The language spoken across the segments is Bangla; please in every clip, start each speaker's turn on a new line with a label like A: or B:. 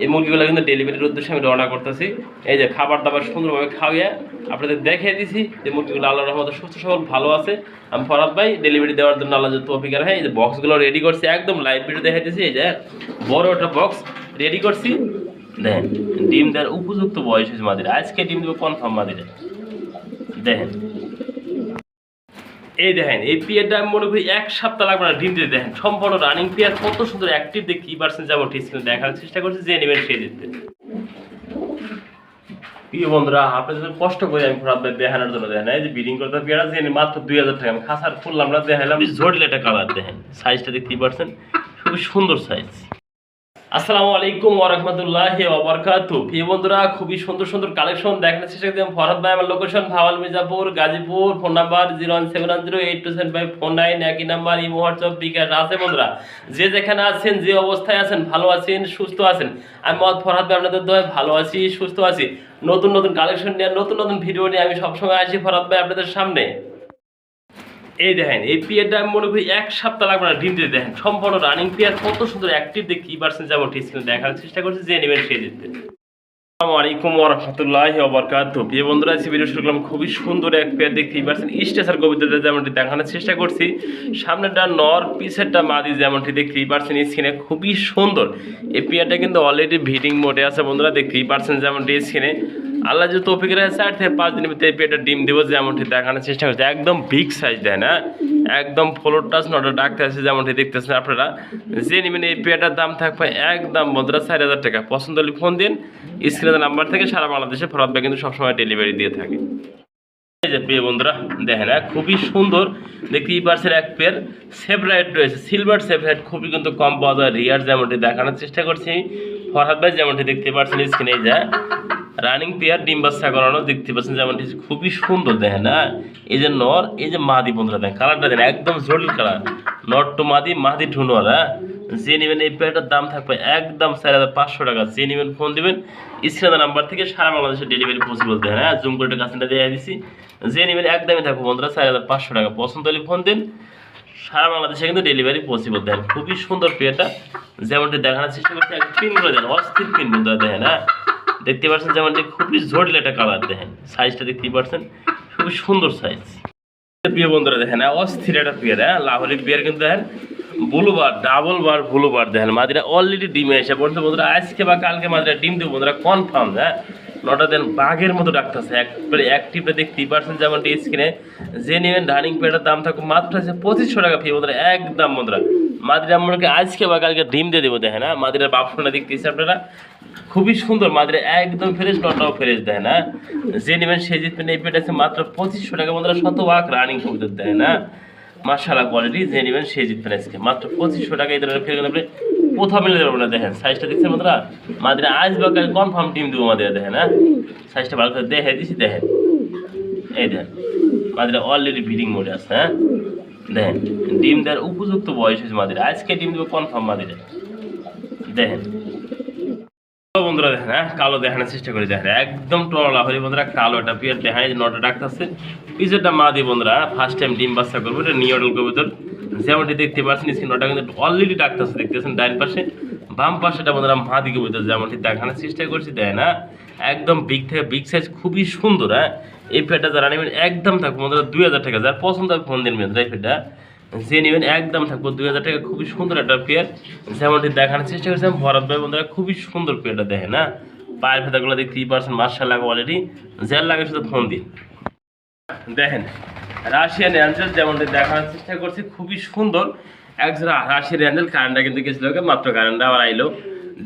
A: এই মুরগিগুলো কিন্তু ডেলিভারির উদ্দেশ্যে আমি রওনা করতেছি। এই যে খাবার দাবার সুন্দরভাবে খাওয়াইয়া আপনাদের দেখিয়ে দিছি যে মুরগিগুলো আল্লাহর রহমতে সুস্থ সবল ভালো আছে। আমি ফরহাদ ভাই ডেলিভারি দেওয়ার জন্য আল্লাহ যদি তৌফিক রাখে এই যে বক্সগুলো রেডি করছি, একদম লাইভ ভিডিও দেখাইতেছি। এই যে বড় একটা বক্স রেডি করছি, দেখেন ডিম দেওয়ার উপযুক্ত বয়স হয়েছে মাদিরা। আজকে ডিম দেবো কনফার্ম মাদিরা। দেখেন এই দেখেন এই পিয়ারটা আমি মনে করি 1 সপ্তাহ লাগবে না ডিম দিতে। দেখেন সম্পূর্ণ রানিং পিয়ার, কত সুন্দর অ্যাক্টিভ দেখি পার্সেন্ট যেমন স্ক্রিনে দেখার চেষ্টা করছি, যে নেবেন সে দিতে। প্রিয় বন্ধুরা, আপনি যদি কষ্ট করে আমি ফরহাদ ভাই দেখানোর জন্য দেখেন এই যে ব্রিডিং করতে পিয়ারা যে মাত্র 2000 টাকা আমি খাসার ফুললাম না দেখালাম। জটিল একটা কালার দেখেন, সাইজটা দেখতেই পারছেন খুবই সুন্দর সাইজ। আসসালামু আলাইকুম ওয়া রাহমাতুল্লাহি ওয়া বারাকাতুহু। প্রিয় বন্ধুরা, খুবই সুন্দর সুন্দর কালেকশন দেখানোর চেষ্টা করছি ফরহাদ ভাই। আমার location Bhawal Mirzapur Gazipur. Phone number 01710827549, একই নাম্বার ইমো হোয়াটসঅ্যাপ বিকাশ আছে। বন্ধুরা যে যেখানে আছেন, যে অবস্থায় আছেন, ভালো আছেন সুস্থ আছেন, আমি ফরহাদ ভাই আপনাদের দোয়ায় ভালো আছি সুস্থ আছি। নতুন নতুন কালেকশন নিয়ে নতুন নতুন ভিডিও নিয়ে আমি সবসময় আসি ফরহাদ ভাই আপনাদের সামনে। এই দেখেন এই পিয়ারটা আমি মনে করি 1 সপ্তাহ লাগবে না ডিম দিতে। দেখেন সম্পূর্ণ রানিং পিয়ার, কত সুন্দর অ্যাক্টিভ দেখি পার্সেন্ট যেমন স্ক্রিনে দেখার চেষ্টা করছি, যে নেবেন সে দিতে। আসসালামু আলাইকুম ওয়া রাহমাতুল্লাহি ওয়া বারাকাতুহু। প্রিয় বন্ধুরা, আজকে ভিডিও শুরু করলাম খুবই সুন্দর এক পেয়ার দেখতেই পাচ্ছেন স্টেসার কবিতাটা যেমনটি দেখানোর চেষ্টা করছি। সামনেটা নর, পিছেরটা মাদি যেমনটি দেখতেই পাচ্ছেন স্ক্রিনে খুবই সুন্দর। এই পেয়ারটা কিন্তু অলরেডি ব্রিডিং মোডে আছে বন্ধুরা, দেখতেই পাচ্ছেন যেমনটি স্ক্রিনে। আল্লাহ যদি তৌফিক রাখে 4 থেকে 5 দিনের ভিতরে এই পেয়ারটা ডিম দিব যেমনটি দেখানোর চেষ্টা করছে। একদম বিগ সাইজ দেয় না, একদম ফ্লোর টাচ নটা ডাকতে আছে যেমনটি দেখতেছেন আপনারা। যে নেবেন এই পেয়ারটার দাম থাকবে একদম বন্ধুরা 4000 টাকা। পছন্দ হলে ফোন দিন, স্ক্রিনে নাম্বার থেকে সারা বাংলাদেশে ফরহাদ ভাই কিন্তু সবসময় ডেলিভারি দিয়ে থাকে। এই যে প্রিয় বন্ধুরা দেখেন খুবই সুন্দর দেখতেই পারছেন এক পেয়ার সেভরাইট রয়েছে, সিলভার সেভরাইট, খুবই কিন্তু কম পাওয়া যায় রিয়ার যেমনটি দেখানোর চেষ্টা করছি ফরহাদ ভাই যেমনটি দেখতে পাচ্ছেন স্ক্রিনে। এই যে রানিং পেয়ার ডিম বাচ্চা করানো দেখতে পাচ্ছেন যেমনটি খুবই সুন্দর দেখেন। এই যে নর, এই যে মাদি বন্ধুরা দেখেন কালারটা দেখেন একদম জটিল কালার, নর টু মাদি, মাদি টু নর। যে নেবেন এই পেয়ারটার দাম থাকবে একদম 4500 টাকা। যে নেবেন ফোন দিবেন, স্ক্রিনে নাম্বার থেকে সারা বাংলাদেশে ডেলিভারি পসিবল দেখেন। জুম করে কাছেটা দিয়ে দিছি। যে নেবেন একদমই থাকবে বন্ধুরা 4500 টাকা। পছন্দ হলে ফোন দিন, সারা বাংলাদেশে কিন্তু ডেলিভারি পসিবল দেখেন। খুবই সুন্দর পেয়ারটা যেমনটি দেখানোর চেষ্টা করছি। এক পিন করে দেন, অস্থির পিন বন্ধুরা দেখেন। দেখতে পাচ্ছেন যেমনটি খুবই জটিল একটা কালার দেখেন, সাইজটা দেখতেই পাচ্ছেন খুবই সুন্দর সাইজ। প্রিয় বন্ধুরা দেখেন অস্থির একটা পেয়ার, লাহোরি পেয়ার কিন্তু দেখেন ব্লুবার, ডাবল বার ব্লুবার দেখেন। মাদিরা অলরেডি ডিমে এসে পড়ছে বন্ধুরা, আজকে বা কালকে মাদিরা ডিম দেবো বন্ধুরা কনফার্ম। নটা দেন বাঘের মতো ডাকতেছে একবারে অ্যাক্টিভটা দেখতেই পারছেন যেমনটি স্ক্রিনে। যে নেবেন রানিং পেয়ারটার দাম থাকবে মাত্র আছে 2500 টাকা। ফি বন্ধুরা একদম বন্ধুরা মাদিরা আমাকে আজকে বা কালকে ডিম দিয়ে দেবো দেখেন। মাদিরার বাপসোনা দেখতেছি আপনারা খুবই সুন্দর, মাদিরা একদম ফ্রেশ, নটাও ফ্রেশ দেখেন। যে নেবেন সে জিতবেন। এই পেট আছে মাত্র 2500 টাকা বন্ধুরা, 100 রানিং কবুতর দেখেন। মাশাআল্লাহ কোয়ালিটি, যে নেবেন সে জিতবেন আজকে মাত্র 2500 টাকা। এই ধরনের ফের আপনি কোথাও মিলে যাবেন না দেখেন। সাইজটা দেখছেন বন্ধুরা, মাদিরা আজ বা কাল কনফার্ম ডিম দেবো মাদিরা দেখেন। সাইজটা ভালো করে দেখে দিছি দেখেন। এই দেখেন মাদিরা অলরেডি ব্রিডিং মোডে আছে। দেখেন ডিম দেওয়ার উপযুক্ত বয়স হয়েছে মাদিরা, আজকে ডিম দেবো কনফার্ম মাদিরা দেখেন। বন্ধুরা দেখেন কালো দেখানোর চেষ্টা করি দেখেন একদম টলা হলে বন্ধুরা কালো একটা পিয়ার দেখায় নটা ডাকতেছে। পিছনটা মাদি বন্ধুরা ফার্স্ট টাইম ডিম বাচ্চা করবো, এটা নিউডল কবুতর যেমনটি দেখতে পাচ্ছেন নটা কিন্তু অলরেডি ডাকতেছে দেখতেছেন ডাইন পাশে। বাম পাশেটা বন্ধুরা মাদি কবুতর যেমনটি দেখানোর চেষ্টা করছি দেখেন। একদম বিগ থেকে বিগ সাইজ, খুবই সুন্দর। এই পেয়ারটা যারা নেবেন একদম থাকবো বন্ধুরা 2000 টাকা। যার পছন্দ হবে ফোন দিন বন্ধুরা। এই পেয়ারটা যে নেবেন একদম থাকবো 2000 টাকা। খুবই সুন্দর একটা পেয়ার যেমনটি দেখানোর চেষ্টা করছিলাম ভরত ভাই বন্ধুরা, খুবই সুন্দর পেয়ারটা দেখেন। পায়ের ফেদাগুলো দেখতেই পারছেন মার্শাল্লাহ অলরেডি। যার লাগে শুধু ফোন দিন। দেখেন রাশিয়ান অ্যাঞ্জেল যেমনটি দেখানোর চেষ্টা করছি, খুবই সুন্দর একজোড়া রাশিয়ান অ্যাঞ্জেল। কারেন্টটা কিন্তু গেছিল মাত্র, কারেন্টটা আবার আইলো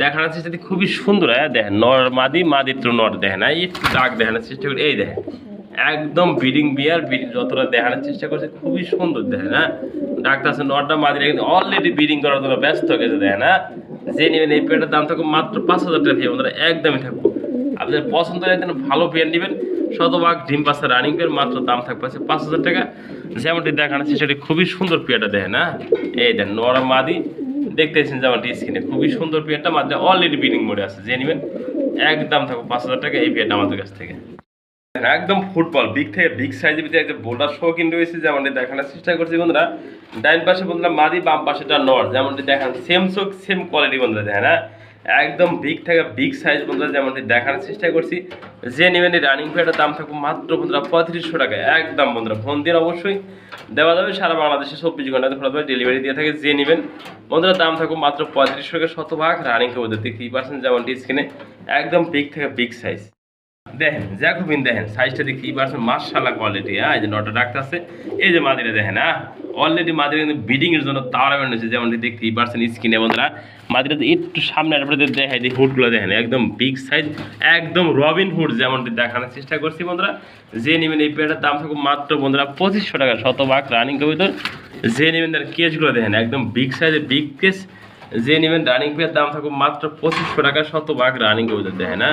A: দেখানোর চেষ্টা খুবই সুন্দর। দেখেন নর মাদি, মাদি টু নর দেখেন। একটু ডাক দেখানোর চেষ্টা করি। এই দেখেন একদম ব্রিডিং বিয়ার, যতটা দেখানোর চেষ্টা করছে খুবই সুন্দর দেখেন। ডাক্তার আছে নটা মাদিরা কিন্তু অলরেডি ব্রিডিং করার জন্য ব্যস্ত হয়ে গেছে দেখেন। যে নেবেন এই পেয়ারটার দাম থাকবে মাত্র 5000 টাকা। ফি বন্ধুরা একদমই থাকবো, আপনাদের পছন্দ হলে ভালো পেয়ার নেবেন। শতভাগ ডিম পাশে রানিং পেয়ার, মাত্র দাম থাকবে 5000 টাকা। যেমনটি দেখানোর চেষ্টা খুবই সুন্দর পেয়ারটা দেখেন। এই দেন নর মাদি দেখতেছেন যেমনটি স্ক্রিনে খুবই সুন্দর পেয়ারটা, মাত্র অলরেডি ব্রিডিং মোডে আছে। যে নেবেন একদম থাকবে 5000 টাকা এই পেয়ারটা আমাদের কাছ থেকে। একদম ফুটবল বিগ থেকে বিগ সাইজের ভিতরে একটা বোল্ডার শৌখিন রয়েছে যেমনটি দেখানোর চেষ্টা করছি বন্ধুরা। ডাইন পাশে বন্ধুরা মাদি, বাম পাশেটা নর যেমনটি দেখান। সেম চোখ সেম কোয়ালিটি বন্ধুরা দেখেন। একদম বিগ থেকে বিগ সাইজ বন্ধুরা যেমনটি দেখানোর চেষ্টা করছি। যে নেবেন এই রানিং পেয়ারটার দাম থাকবে মাত্র বন্ধুরা 3500 টাকা একদম বন্ধুরা। ফোন দিয়ে অবশ্যই দেওয়া যাবে, সারা বাংলাদেশে 24 ঘন্টাতে ফোন ডেলিভারি দিয়ে থাকে। যে নেবেন বন্ধুরা দাম থাকবে মাত্র 3500 টাকা, শতভাগ রানিং কবুতর দেখতেই পাচ্ছেন যেমনটি স্ক্রিনে একদম বিগ থেকে বিগ সাইজ। দেখেন জ্যাকোবিন দেখেন সাইজটা দেখতেই পাচ্ছেন মাশাআল্লাহ কোয়ালিটি। এই যে নটা ডাক্তার আছে, এই যে মাদিরা দেখেন অলরেডি মাদিরা কিন্তু ব্রিডিং এর জন্য তাড়া বেরোচ্ছে যেমনটি দেখতেই পাচ্ছেন স্ক্রিনে বন্ধুরা। মাদিরা একটু সামনে আপনাদের দেখাই দিই, হুডগুলো দেখেন একদম বিগ সাইজ, একদম রবিন হুড যেমনটি দেখানোর চেষ্টা করছি বন্ধুরা। যে নেবেন এই পেয়ারটার দাম থাকবে মাত্র বন্ধুরা 2500 টাকা, শতভাগ রানিং কবুতর। যে নেবেন তার কেসগুলো দেখেন একদম বিগ সাইজের বিগ কেস। যে নেবেন রানিং পেয়ার দাম থাকবে মাত্র 2500 টাকা, শতভাগ রানিং কবুতর দেখেন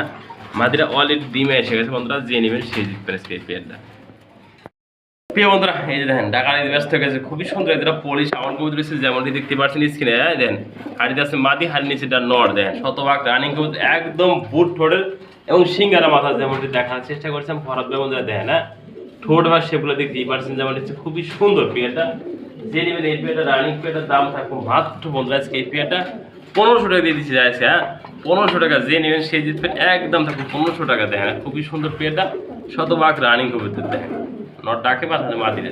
A: মাদিরা অলরেডি ডিমে এসে গেছে বন্ধুরা। যে নেবেন সেই জিতবেন আজকে এই পেয়ারটা। প্রিয় বন্ধুরা এই যে দেখেন ঢাকার ব্যস্ত হয়ে গেছে, খুবই সুন্দর এটা পলিশ আমার কবুতর রয়েছে যেমনটি দেখতে পাচ্ছেন স্ক্রিনে। দেখেন হাড়িতে আছে মাদি, হাড়ি নিচে এটা নর দেখেন, শতভাগ রানিং কবুতর একদম বুট ঠোঁটের এবং সিঙ্গারা মাথা যেমনটি দেখানোর চেষ্টা করছিলাম। ফরাদ ভাই বন্ধুরা দেখেন ঠোঁট বা সেগুলো দেখতেই পাচ্ছেন যেমনটি খুবই সুন্দর পেয়ারটা। যে নেবেন এই পেয়ারটা রানিং পেয়ারটার দাম থাকবে মাত্র বন্ধুরা আজকে এই পেয়ারটা 1500 টাকা দিয়ে দিচ্ছি যাচ্ছে 1500 টাকা। যে নেবেন সেই জিতবেন একদম থাকবে 1500 টাকা দেখেন, খুবই সুন্দর পেয়ারটা, শতভাগ রানিং কবুতর দেখেন। নট ডাকে পাঠাচ্ছে মাদিরে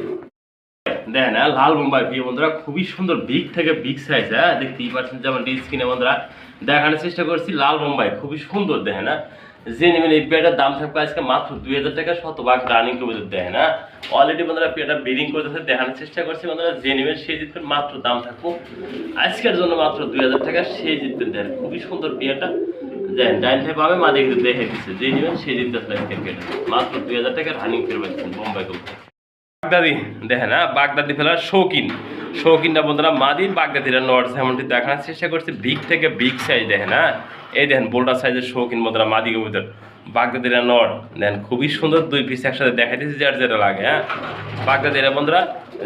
A: দেখেন লাল বোম্বাই। প্রিয় বন্ধুরা খুবই সুন্দর বিগ থেকে বিগ সাইজ দেখতেই পাচ্ছেন যেমন স্ক্রিনে বন্ধুরা দেখানোর চেষ্টা করছি। লাল বোম্বাই খুবই সুন্দর দেখেন যে নেবেন এই পেয়ারটার দাম থাকবে আজকে মাত্র 2000 টাকা, শতভাগ রানিং কবুতর দেখেন অলরেডি বন্ধুরা পেয়ারটা ব্রিডিং করতেছে দেখানোর চেষ্টা করছি বন্ধুরা। যে নেবেন সেই জিতবেন মাত্র দাম থাকবো আজকের জন্য মাত্র 2000 টাকা, সেই জিতবেন দেখেন খুবই সুন্দর পেয়ারটা। দেখেন ডাইন থেকে পাবে মাঝে কিন্তু দেখে দিচ্ছে। যে নেবেন সেই জিততে মাত্র 2000 টাকা রানিং ফেরবে বোম্বাই কবুতর। বাগদাদি দেখেন বাগদাদি ফেলার শৌখিনটা বন্ধুরা মাদি, বাগদাদিরা নর যেমনটি দেখানোর চেষ্টা করছে। বিগ থেকে বিগ সাইজ দেখেন এই দেখেন বোল্ডার সাইজের শৌখিন বন্ধুরা মাদি কবুতর, বাগদাদিরা নর দেখেন খুবই সুন্দর। 2 পিস একসাথে দেখাই দিচ্ছি যার যেটা লাগে বাগদাদিরা বন্ধুরা।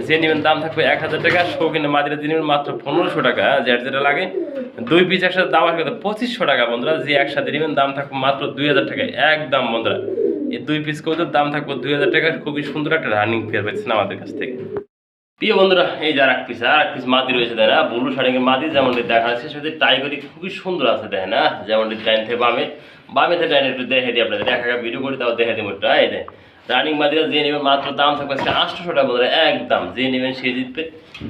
A: যে নেবেন দাম থাকবে 1000 টাকা, শৌখিনের মাদিরা যে নেবেন মাত্র 1500 টাকা, যার যেটা লাগে। 2 পিস একসাথে দাম আসবে 2500 টাকা বন্ধুরা। যে একসাথে নেবেন দাম থাকবে মাত্র 2000 টাকায় একদম বন্ধুরা। এই 2 পিস কবুতর দাম থাকবে 2000 টাকা, খুবই সুন্দর একটা রানিং পেয়ার পেয়েছেন আমাদের কাছ থেকে। প্রিয় বন্ধুরা এই যে আর এক পিস মাদি রয়েছে দেখেন ব্লু শাড়ির মাদি যেমনটি দেখা যাচ্ছে, সাথে টাইগরি খুবই সুন্দর আছে দেখেন যেমনটি ডাইন থেকে বামে থেকে ডাইন একটু দেখে দিই আপনাদের, একা ভিডিও করে তাও দেখে দিব একটু। এই দেখ রানিং মাদিরা যে নেবেন মাত্র দাম থাকবে 800 টাকা বন্ধুরা একদম। যে নেবেন সে জিতবে।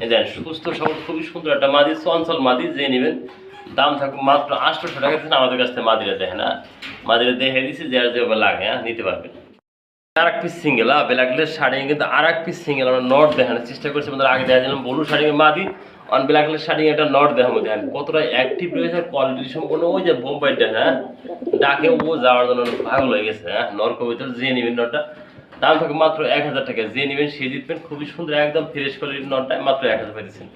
A: এই দেখেন সুস্থ সবল খুবই সুন্দর একটা মাদি, চঞ্চল মাদি। যে নেবেন দাম থাকবে মাত্র 800 টাকা। আমাদের কাছ থেকে মাদিরা দেখেন মাদিরা দেখে দিচ্ছি যার যে লাগে নিতে পারবেন। আর এক পিস সিঙ্গেল ব্ল্যাকলের শাড়ি কিন্তু আর এক পিস সিঙ্গেল আমরা নট দেখানোর চেষ্টা করছি আমাদের। আগে দেখা দিলাম ব্লু শাড়ি মাদি, অন ব্ল্যাকলের শাড়ি একটা নট দেখাবো দেখেন কতটা অ্যাক্টিভ রয়েছে, কোয়ালিটি সম্পূর্ণ। ওই যে বোম্বাইটা ডাকে ও যাওয়ার জন্য পাগল হয়ে গেছে নর কবিতার। যে নেবেন নটটা দাম থাকে মাত্র 1000 টাকা। যে নেবেন সে জিতবেন, খুবই সুন্দর একদম ফ্রেশ কোয়ালিটির নটটা মাত্র 1000 পেয়েছেন।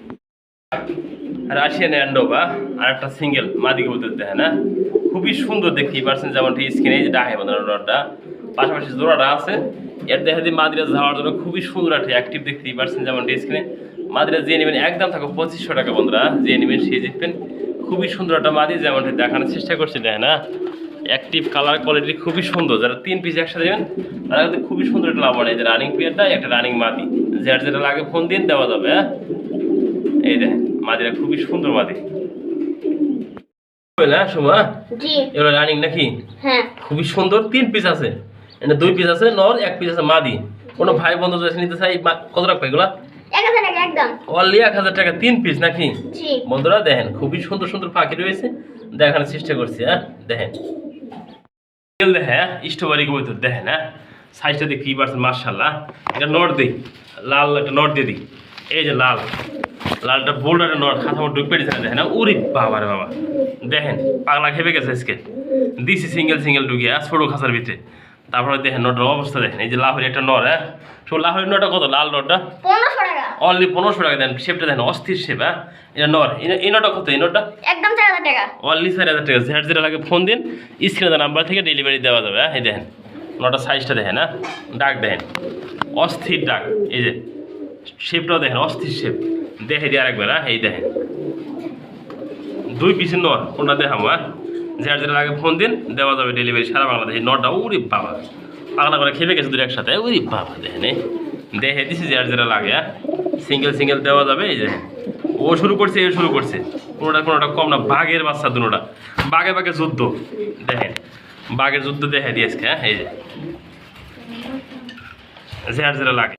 A: রাশিয়ান অ্যান্ডোভা আর একটা সিঙ্গেল মাদি কবুতর দেখেন খুবই সুন্দর দেখতেই পারছেন যেমনটি স্ক্রিনে এই যে ডাকে বাঁধানো নটটা, পাশাপাশি জোড়াটা আছে। এর দেখা দিয়ে মাদিরা যাওয়ার জন্য খুবই সুন্দর একটা অ্যাক্টিভ দেখতেই পারছেন যেমনটি স্ক্রিনে। মাদিরা যে নেবেন একদম থাকো 2500 টাকা বন্ধুরা। যে নেবেন সে জিতবেন, খুবই সুন্দর একটা মাদি যেমনটি দেখানোর চেষ্টা করছি দেখেন অ্যাক্টিভ কালার কোয়ালিটি খুবই সুন্দর। যারা 3 পিস একসাথে দেবেন তারা কিন্তু খুবই সুন্দর একটা লাভ হয়। এই যে রানিং পেয়ারটা একটা রানিং মাদি, যার যেটা লাগে ফোন দিয়ে দেওয়া যাবে এই দেখেন মাদিরা খুবই সুন্দর মাদি। এগুলো রানিং নাকি? খুবই সুন্দর। 3 পিস আছে, 2 পিস আছে নর, 1 পিস আছে মাদি। কোনো ভাই বন্ধু যদি নিতে চাই কত রাখবে এগুলা?
B: 1000 টাকা একদম।
A: অনলি 1000 টাকা 3 পিস নাকি? বন্ধুরা দেখেন খুবই সুন্দর সুন্দর পাখি রয়েছে, দেখানোর চেষ্টা করছি দেখেন স্ট্রবেরি কবুতর দেখেন সাইজটা দেখি কি পারছেন মাশাআল্লাহ। এটা নট দিই, লাল একটা নট দিয়ে দিই। এই যে লালটা বোল্ড একটা নট খাতা মতো ঢুকে পেয়েছে দেখেন উরি বাবা রে বাবা দেখেন পাগলা খেপে গেছে আজকে। দিছি সিঙ্গেল ঢুকিয়ে ছোটো খাঁচার ভিতরে। তারপরে দেখেন নটার অবস্থা দেখেন। এই যে লাহোরি একটা নর লাহোরি নটা কত? লাল নটটা
B: 1500 টাকা
A: অনলি 1500 টাকা দেন। শেপটা দেখেন অস্থির শেপ এটা নর। এই নটা কত? এই নটা
B: একদম 4000 টাকা
A: অনলি 4000 টাকা। যার যেটা লাগে ফোন দিন, স্ক্রিনে নাম্বার থেকে ডেলিভারি দেওয়া যাবে। এই দেখেন নটা সাইজটা দেখেন ডাক দেখেন অস্থির ডাক। এই যে শেপটাও দেখেন অস্থির শেপ। দেখে দিয়ে আরেকবার এই দেখেন 2 পিসের নর। কোনটা দেখাবো যার যেটা লাগে ফোন দিন দেওয়া যাবে ডেলিভারি সারা বাংলাদেশে। নটা উরি বাবা পাগলা করে খেপে গেছে দুটো একসাথে উরি বাবা দেখেন দেখে দিছি যার যেটা লাগে সিঙ্গেল দেওয়া যাবে। এই যে ও শুরু করছে কোনোটা কম না, বাঘের বাচ্চা দুটোটা, বাঘে বাঘে যুদ্ধ দেখেন, বাঘের যুদ্ধ দেখে দিয়েছে। হ্যাঁ এই যে যেটা লাগে।